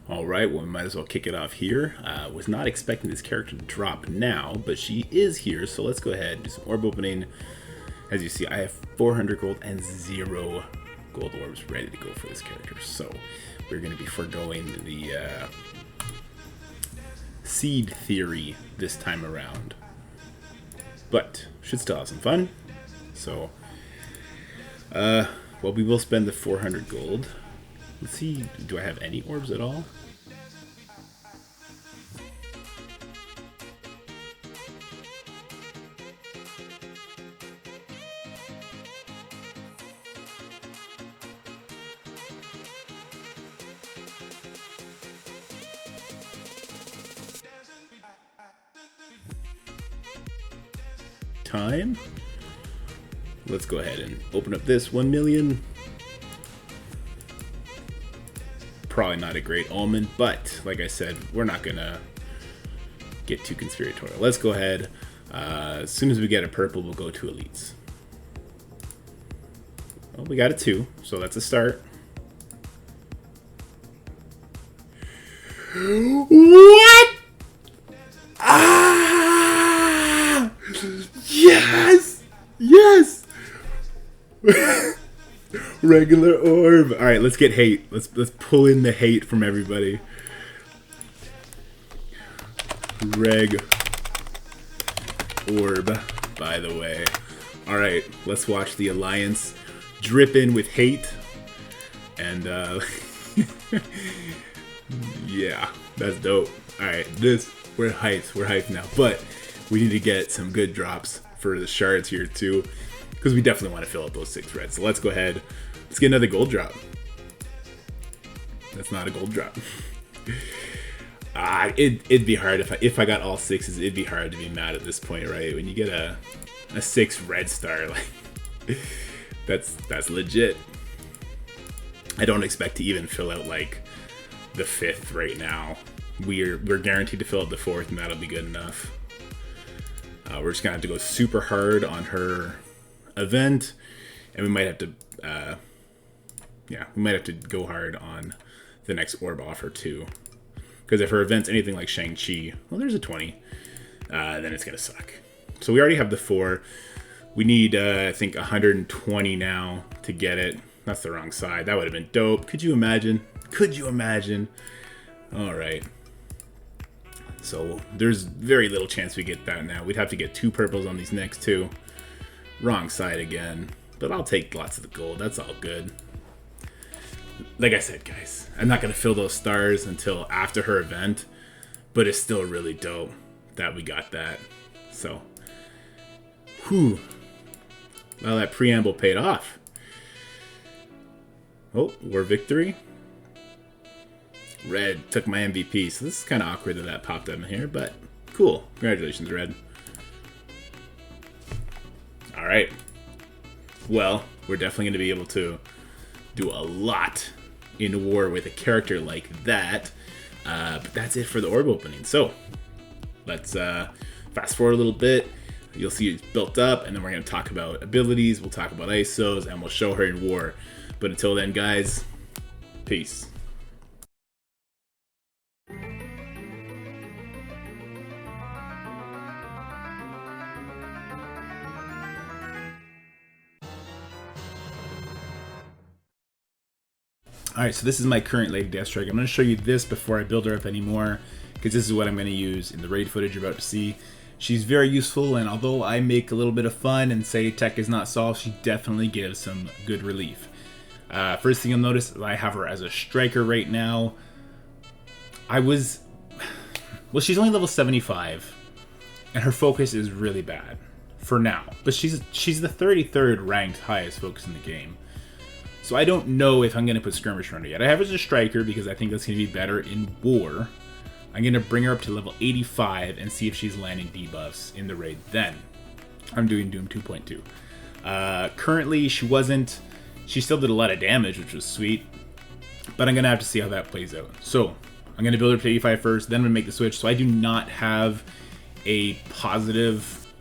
Alright, well, we might as well kick it off here. Was not expecting this character to drop now, but she is here, so let's go ahead and do some orb opening. As you see, I have 400 gold and 0 gold orbs ready to go for this character, so we're going to be foregoing the seed theory this time around. But, should still have some fun. So, well, we will spend the 400 gold. Let's see, do I have any orbs at all? Time. Let's go ahead and open up this 1 million. Probably not a great omen, but like I said, we're not gonna get too conspiratorial. Let's go ahead. As soon as we get a purple, we'll go to elites. Well, we got a 2, so that's a start. What? Ah! Yes! Yes! Regular orb. All right, let's get hate. Let's pull in the hate from everybody. Reg orb, by the way. All right, let's watch the alliance drip in with hate, and yeah, that's dope. All right, we're hyped. We're hyped now, but we need to get some good drops for the shards here too, because we definitely want to fill up those 6 reds. So let's go ahead. Let's get another gold drop. That's not a gold drop. It'd be hard if I got all 6s. It'd be hard to be mad at this point, right? When you get a 6 red star, like that's legit. I don't expect to even fill out like the 5th right now. We're guaranteed to fill out the 4th, and that'll be good enough. We're just gonna have to go super hard on her event, and we might have to we might have to go hard on the next orb offer too, because if her event's anything like Shang-Chi, well, there's a 20, then it's gonna suck. So we already have the 4. We need I think 120 now to get it. That's the wrong side. That would have been dope. Could you imagine? Could you imagine? All right. So there's very little chance we get that now. We'd have to get 2 purples on these next 2. Wrong side again. But I'll take lots of the gold. That's all good. Like I said, guys, I'm not going to fill those stars until after her event. But it's still really dope that we got that. So, whew. Well, that preamble paid off. Oh, war victory. Red took my MVP, so this is kind of awkward that popped up in here, but cool. Congratulations, Red. Alright. Well, we're definitely going to be able to do a lot in war with a character like that. But that's it for the orb opening. So, let's fast forward a little bit. You'll see it's built up, and then we're going to talk about abilities, we'll talk about ISOs, and we'll show her in war. But until then, guys, peace. Alright, so this is my current Lady Deathstrike. I'm going to show you this before I build her up anymore, because this is what I'm going to use in the raid footage you're about to see. She's very useful, and although I make a little bit of fun and say tech is not solved, she definitely gives some good relief. First thing you'll notice is I have her as a striker right now. Well, she's only level 75, and her focus is really bad for now. But she's the 33rd ranked highest focus in the game. So I don't know if I'm going to put Skirmisher on her yet. I have her as a striker because I think that's going to be better in war. I'm going to bring her up to level 85 and see if she's landing debuffs in the raid then. I'm doing Doom 2.2. Currently, she still did a lot of damage, which was sweet. But I'm going to have to see how that plays out. So I'm going to build her to 85 first, then I'm going to make the switch. So I do not have a positive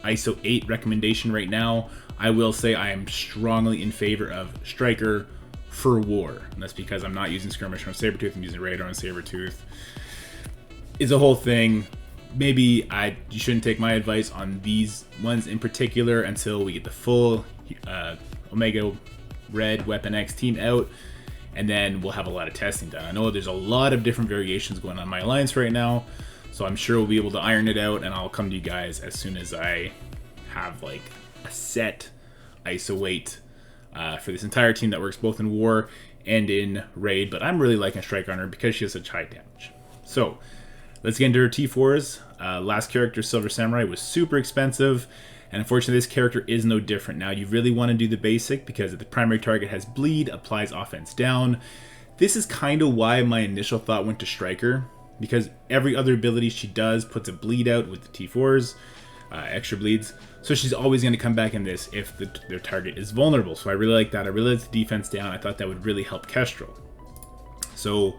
Iso8 recommendation right now. I will say I am strongly in favor of Striker, for war. And that's because I'm not using Skirmisher on Sabretooth, I'm using Raider on Sabretooth. It's a whole thing. Maybe you shouldn't take my advice on these ones in particular until we get the full Omega Red Weapon X team out, and then we'll have a lot of testing done. I know there's a lot of different variations going on in my alliance right now, so I'm sure we'll be able to iron it out, and I'll come to you guys as soon as I have like a set Iso8 for this entire team that works both in War and in Raid. But I'm really liking Strike on her because she has such high damage. So let's get into her T4s. Last character, Silver Samurai, was super expensive, and unfortunately this character is no different. Now you really want to do the basic because if the primary target has bleed, applies offense down. This is kind of why my initial thought went to Striker, because every other ability she does puts a bleed out with the T4s, extra bleeds. So she's always going to come back in this if their target is vulnerable. So I really like that. I really like the defense down. I thought that would really help Kestrel. So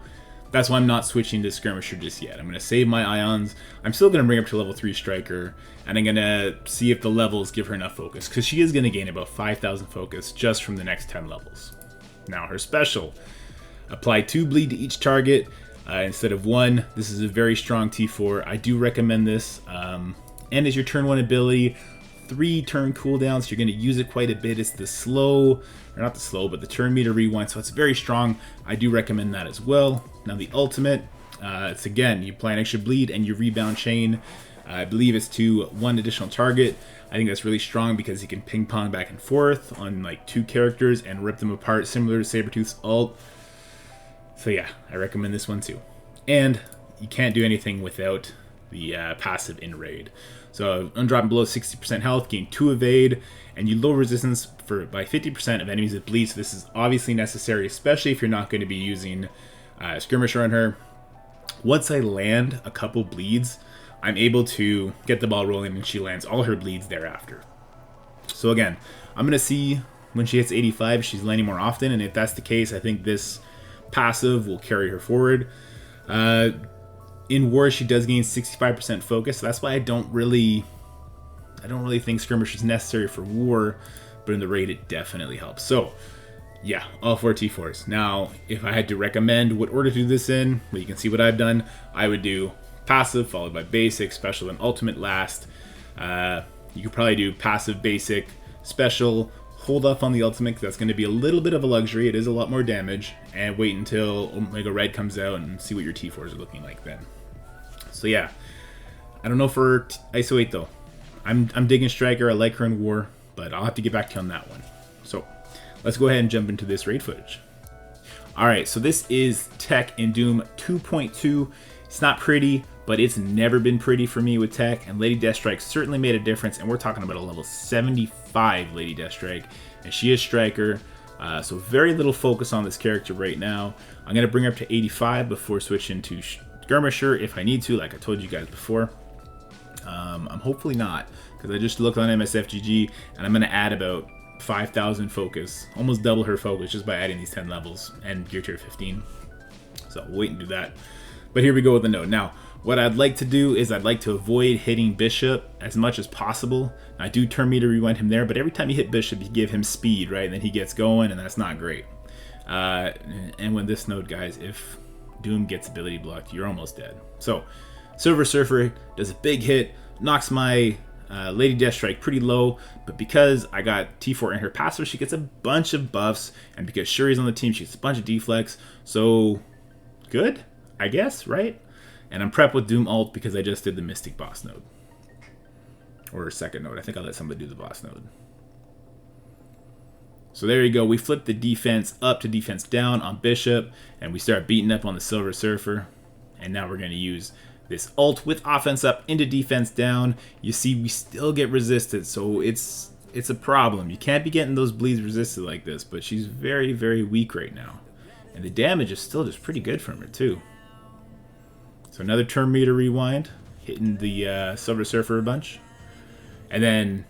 that's why I'm not switching to Skirmisher just yet. I'm going to save my Ions. I'm still going to bring her up to level 3 Striker, and I'm going to see if the levels give her enough focus, because she is going to gain about 5,000 focus just from the next 10 levels. Now her special, apply 2 bleed to each target instead of 1. This is a very strong T4. I do recommend this. And as your turn 1 ability, 3 turn cooldowns, so you're going to use it quite a bit. It's the slow, or not the slow, but the turn meter rewind, so it's very strong. I do recommend that as well. Now the ultimate, it's again, you apply an extra bleed and you rebound chain. I believe it's to 1 additional target. I think that's really strong because you can ping pong back and forth on like 2 characters and rip them apart, similar to Sabretooth's ult. So yeah, I recommend this one too. And you can't do anything without the passive in Raid. So undropping below 60% health, gain 2 evade, and you lower resistance by 50% of enemies that bleed. So this is obviously necessary, especially if you're not going to be using Skirmisher on her. Once I land a couple bleeds, I'm able to get the ball rolling, and she lands all her bleeds thereafter. So again, I'm going to see when she hits 85 if she's landing more often, and if that's the case, I think this passive will carry her forward. In War, she does gain 65% focus, so that's why I don't really think Skirmisher is necessary for War, but in the Raid it definitely helps. So yeah, all 4 T4s. Now, if I had to recommend what order to do this in, well, you can see what I've done. I would do passive, followed by basic, special, and ultimate last. You could probably do passive, basic, special, hold off on the ultimate, because that's going to be a little bit of a luxury. It is a lot more damage, and wait until Omega Red comes out and see what your T4s are looking like then. So yeah, I don't know for Iso8 though. I'm digging Striker. I like her in War, but I'll have to get back to you on that one. So let's go ahead and jump into this raid footage. Alright, so this is tech in Doom 2.2. It's not pretty, but it's never been pretty for me with tech, and Lady Deathstrike certainly made a difference, and we're talking about a level 75 Lady Deathstrike, and she is Striker, so very little focus on this character right now. I'm going to bring her up to 85 before switching to Skirmisher if I need to, like I told you guys before. I'm hopefully not, because I just looked on MSFGG, and I'm going to add about 5,000 focus, almost double her focus just by adding these 10 levels and gear tier 15. So we'll wait and do that. But here we go with the node. Now, what I'd like to do is I'd like to avoid hitting Bishop as much as possible. I do turn meter rewind him there, but every time you hit Bishop, you give him speed, right? And then he gets going, and that's not great. And when this node, guys, if Doom gets ability blocked, you're almost dead. So, Silver Surfer does a big hit, knocks my Lady Deathstrike pretty low, but because I got T4 in her passive, she gets a bunch of buffs, and because Shuri's on the team, she gets a bunch of deflects. So, good, I guess, right? And I'm prepped with Doom ult because I just did the Mystic boss node. Or second node. I think I'll let somebody do the boss node. So there you go. We flip the defense up to defense down on Bishop, and we start beating up on the Silver Surfer. And now we're going to use this ult with offense up into defense down. You see, we still get resisted, so it's a problem. You can't be getting those bleeds resisted like this, but she's very, very weak right now. And the damage is still just pretty good from her, too. So another turn meter rewind, hitting the Silver Surfer a bunch. And then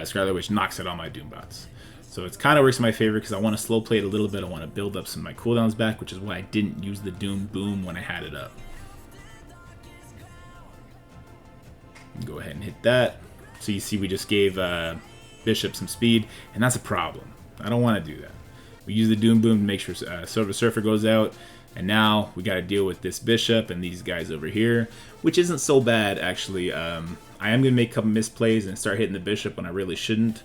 Scarlet Witch knocks out all my Doom bots. So it kind of works in my favor because I want to slow play it a little bit. I want to build up some of my cooldowns back, which is why I didn't use the Doom Boom when I had it up. Go ahead and hit that. So you see we just gave Bishop some speed, and that's a problem. I don't want to do that. We use the Doom Boom to make sure Silver Surfer goes out. And now we got to deal with this Bishop and these guys over here, which isn't so bad, actually. I am going to make a couple misplays and start hitting the Bishop when I really shouldn't,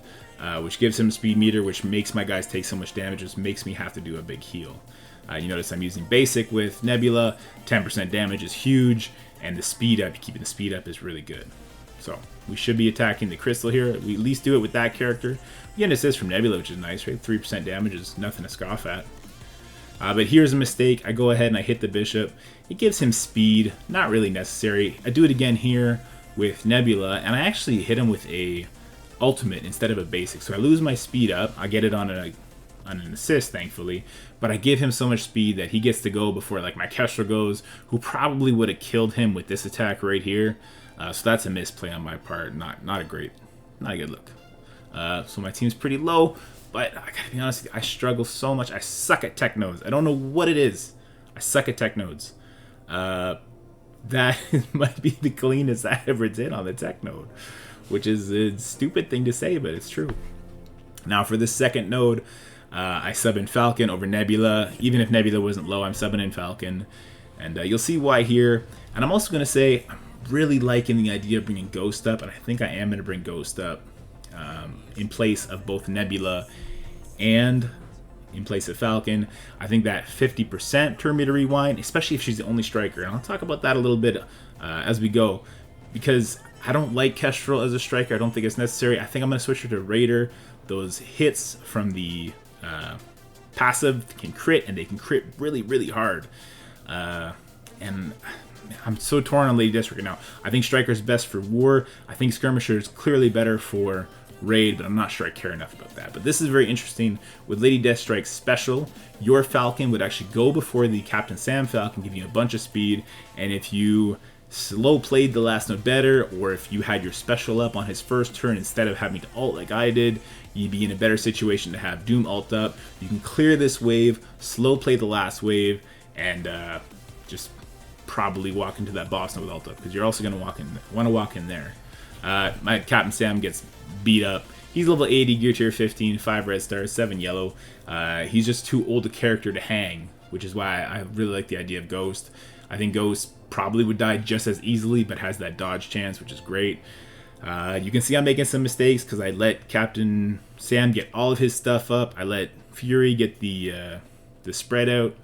which gives him a speed meter, which makes my guys take so much damage, which makes me have to do a big heal. You notice I'm using Basic with Nebula. 10% damage is huge, and the speed up, keeping the speed up is really good. So we should be attacking the Crystal here. We at least do it with that character. We get an assist from Nebula, which is nice, right? 3% damage is nothing to scoff at. But here's a mistake. I go ahead and I hit the Bishop. It gives him speed. Not really necessary. I do it again here with Nebula, and I actually hit him with a ultimate instead of a basic. So I lose my speed up. I get it on an assist, thankfully. But I give him so much speed that he gets to go before like my Kestrel goes, who probably would have killed him with this attack right here. So that's a misplay on my part. Not a good look. So my team's pretty low. But I gotta be honest with you, I struggle so much. I suck at tech nodes. I don't know what it is. I suck at tech nodes. That might be the cleanest I ever did on the tech node, which is a stupid thing to say, but it's true. Now for this second node, I sub in Falcon over Nebula. Even if Nebula wasn't low, I'm subbing in Falcon. And you'll see why here. And I'm also going to say, I'm really liking the idea of bringing Ghost up, and I think I am going to bring Ghost up. In place of both Nebula and in place of Falcon. I think that 50% turn meter rewind, especially if she's the only striker, and I'll talk about that a little bit as we go, because I don't like Kestrel as a striker. I don't think it's necessary. I think I'm going to switch her to Raider. Those hits from the passive can crit, and they can crit really, really hard. And I'm so torn on Lady Deathstrike right now. I think Striker is best for War. I think Skirmisher is clearly better for Raid, but I'm not sure I care enough about that. But this is very interesting. With Lady Deathstrike's special, your Falcon would actually go before the Captain Sam Falcon, give you a bunch of speed, and if you slow played the last node better, or if you had your special up on his first turn instead of having to ult like I did, you'd be in a better situation to have Doom ult up. You can clear this wave, slow play the last wave, and just probably walk into that boss node with ult up, because you're also going to want to walk in there. My Captain Sam gets beat up. He's level 80, gear tier 15, 5 red stars, 7 yellow. He's just too old a character to hang, which is why I really like the idea of Ghost. I think Ghost probably would die just as easily, but has that dodge chance, which is great. You can see I'm making some mistakes because I let Captain Sam get all of his stuff up. I let Fury get the spread out.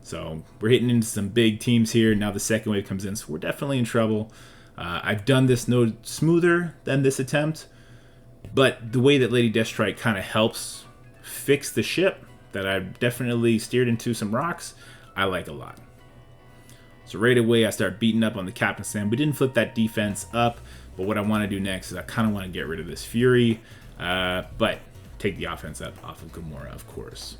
So we're hitting into some big teams here. Now the second wave comes in, so we're definitely in trouble. I've done this node smoother than this attempt, but the way that Lady Deathstrike kind of helps fix the ship that I've definitely steered into some rocks, I like a lot. So right away I start beating up on the Captain Sam. We didn't flip that defense up, but what I want to do next is I kind of want to get rid of this Fury, but take the offense up off of Gamora, of course.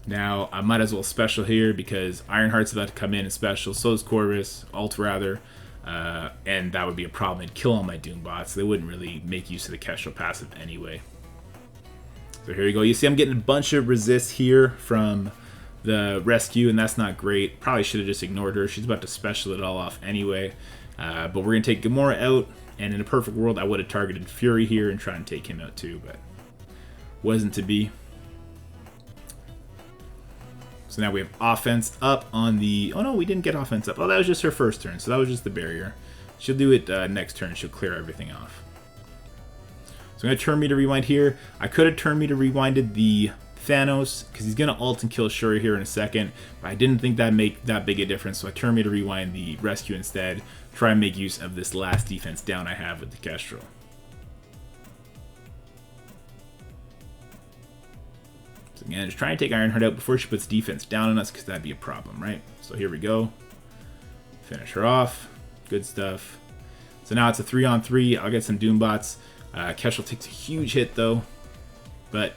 Now, I might as well special here because Ironheart's about to come in and special, so is Corvus, ult rather, and that would be a problem. It'd kill all my Doom bots. They wouldn't really make use of the Kestrel passive anyway. So here you go. You see I'm getting a bunch of resist here from the rescue, and that's not great. Probably should have just ignored her. She's about to special it all off anyway. But we're going to take Gamora out, and in a perfect world, I would have targeted Fury here and try and take him out too, but wasn't to be. So now we have offense up on the... Oh no, we didn't get offense up. Oh, that was just her first turn, so that was just the barrier. She'll do it next turn. She'll clear everything off. So I'm going to turn meter rewind here. I could have turn meter rewinded the Thanos, because he's going to ult and kill Shuri here in a second, but I didn't think that'd make that big a difference, so I turn meter rewind the rescue instead. Try and make use of this last defense down I have with the Kestrel. So again, just try and take Ironheart out before she puts defense down on us, because that'd be a problem, right? So here we go. Finish her off. Good stuff. So now it's a 3-on-3. I'll get some Doom bots. Kestrel takes a huge hit though, but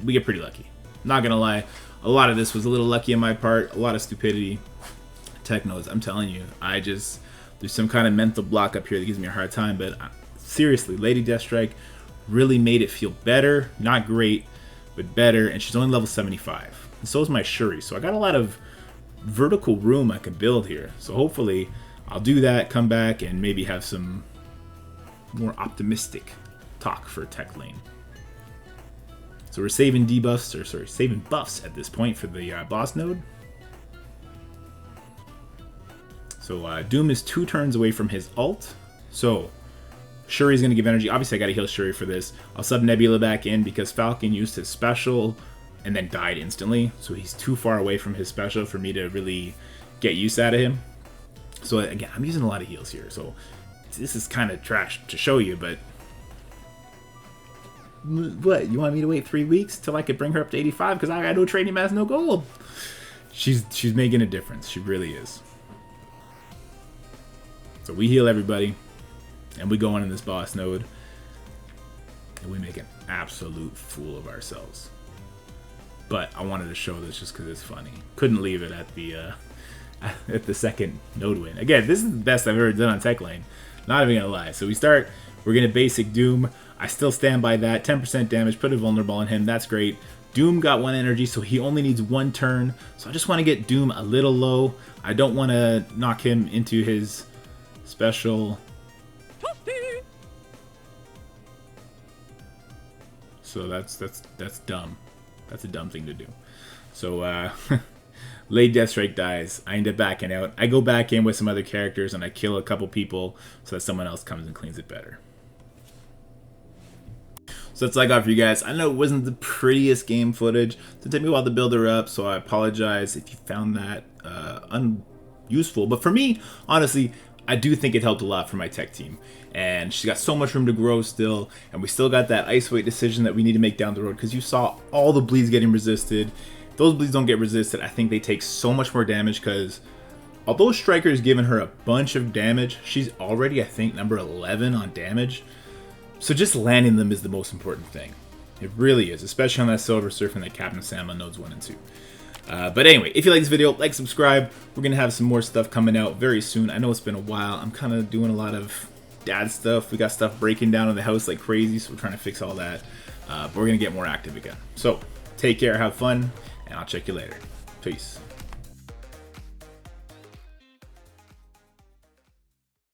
we get pretty lucky. Not gonna lie, a lot of this was a little lucky on my part, a lot of stupidity. Technos, I'm telling you, there's some kind of mental block up here that gives me a hard time, but seriously, Lady Deathstrike really made it feel better. Not great, but better, and she's only level 75. And so is my Shuri, so I got a lot of vertical room I can build here. So hopefully I'll do that, come back, and maybe have some more optimistic talk for tech lane. So we're saving debuffs, or sorry, saving buffs at this point for the boss node. So Doom is 2 turns away from his ult. So Shuri's going to give energy. Obviously, I got to heal Shuri for this. I'll sub Nebula back in because Falcon used his special and then died instantly. So he's too far away from his special for me to really get use out of him. So again, I'm using a lot of heals here. So this is kind of trash to show you, but... What? You want me to wait 3 weeks till I could bring her up to 85? Because I got no training mass, no gold. She's making a difference. She really is. So we heal everybody, and we go on in this boss node, and we make an absolute fool of ourselves. But I wanted to show this just because it's funny. Couldn't leave it at the second node win. Again, this is the best I've ever done on Tech Lane. Not even gonna lie. So we start. We're gonna basic Doom. I still stand by that. 10% damage. Put a vulnerable on him. That's great. Doom got 1 energy, so he only needs 1 turn. So I just want to get Doom a little low. I don't want to knock him into his special. So that's dumb. That's a dumb thing to do. So late Deathstrike dies. I end up backing out. I go back in with some other characters and I kill a couple people so that someone else comes and cleans it better. So that's all I got for you guys. I know it wasn't the prettiest game footage. It took me a while to build her up, so I apologize if you found that unuseful. But for me, honestly, I do think it helped a lot for my tech team. And she's got so much room to grow still. And we still got that Iso8 decision that we need to make down the road. Because you saw all the bleeds getting resisted. If those bleeds don't get resisted, I think they take so much more damage. Because although Striker's given her a bunch of damage, she's already, I think, number 11 on damage. So just landing them is the most important thing. It really is. Especially on that Silver Surf and that Captain Sam on nodes 1 and 2. But anyway, if you like this video, like, subscribe. We're going to have some more stuff coming out very soon. I know it's been a while. I'm kind of doing a lot of dad stuff. We got stuff breaking down in the house like crazy, so we're trying to fix all that. But we're going to get more active again. So, take care, have fun, and I'll check you later. Peace.